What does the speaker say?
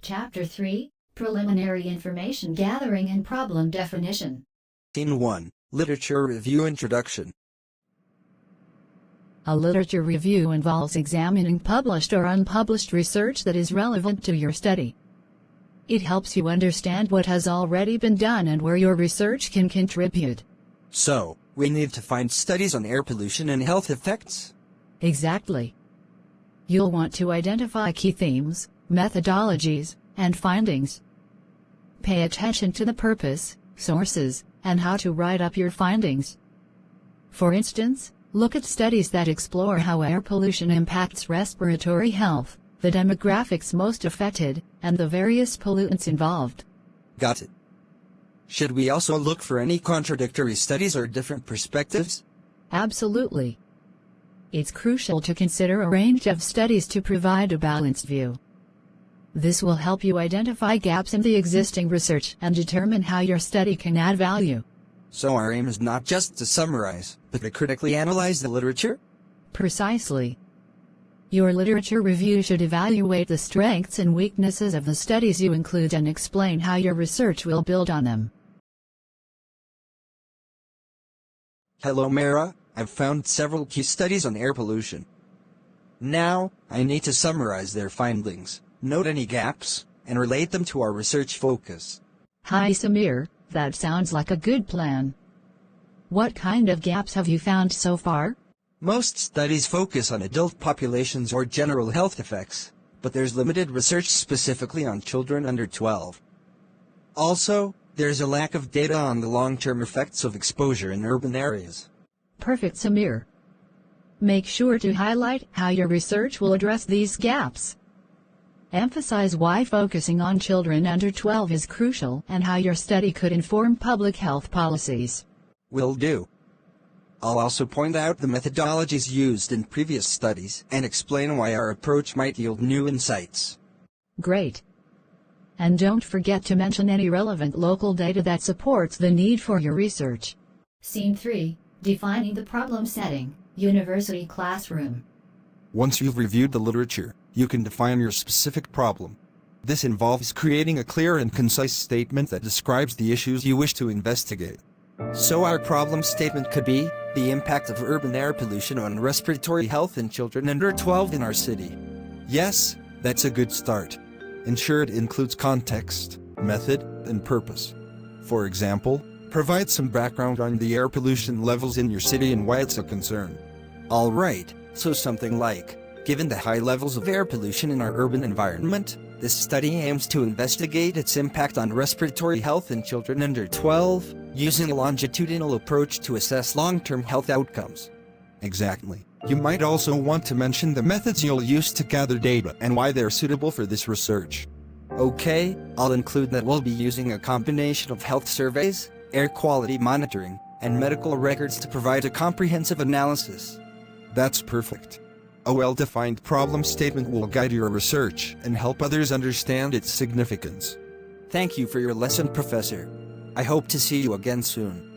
Chapter 3, Preliminary Information Gathering and Problem Definition. Scene 1, Literature Review Introduction. A literature review involves examining published or unpublished research that is relevant to your study. It helps you understand what has already been done and where your research can contribute. So, we need to find studies on air pollution and health effects? Exactly. You'll want to identify key themes, methodologies, and findings. Pay attention to the purpose, sources, and how to write up your findings. For instance, look at studies that explore how air pollution impacts respiratory health, the demographics most affected, and the various pollutants involved. Got it. Should we also look for any contradictory studies or different perspectives? Absolutely. It's crucial to consider a range of studies to provide a balanced view. This will help you identify gaps in the existing research and determine how your study can add value. So our aim is not just to summarize, but to critically analyze the literature? Precisely. Your literature review should evaluate the strengths and weaknesses of the studies you include and explain how your research will build on them. Hello Mara, I've found several key studies on air pollution. Now, I need to summarize their findings, note any gaps, and relate them to our research focus. Hi Samir, that sounds like a good plan. What kind of gaps have you found so far? Most studies focus on adult populations or general health effects, but there's limited research specifically on children under 12. Also, there's a lack of data on the long-term effects of exposure in urban areas. Perfect Samir. Make sure to highlight how your research will address these gaps. Emphasize why focusing on children under 12 is crucial and how your study could inform public health policies. Will do. I'll also point out the methodologies used in previous studies and explain why our approach might yield new insights. Great. And don't forget to mention any relevant local data that supports the need for your research. Scene 3, Defining the Problem Setting, University Classroom. Once you've reviewed the literature, you can define your specific problem. This involves creating a clear and concise statement that describes the issues you wish to investigate. So our problem statement could be, the impact of urban air pollution on respiratory health in children under 12 in our city. Yes, that's a good start. Ensure it includes context, method, and purpose. For example, provide some background on the air pollution levels in your city and why it's a concern. Alright, so something like, given the high levels of air pollution in our urban environment, this study aims to investigate its impact on respiratory health in children under 12, using a longitudinal approach to assess long-term health outcomes. Exactly. You might also want to mention the methods you'll use to gather data and why they're suitable for this research. Okay, I'll include that we'll be using a combination of health surveys, air quality monitoring, and medical records to provide a comprehensive analysis. That's perfect. A well-defined problem statement will guide your research and help others understand its significance. Thank you for your lesson, Professor. I hope to see you again soon.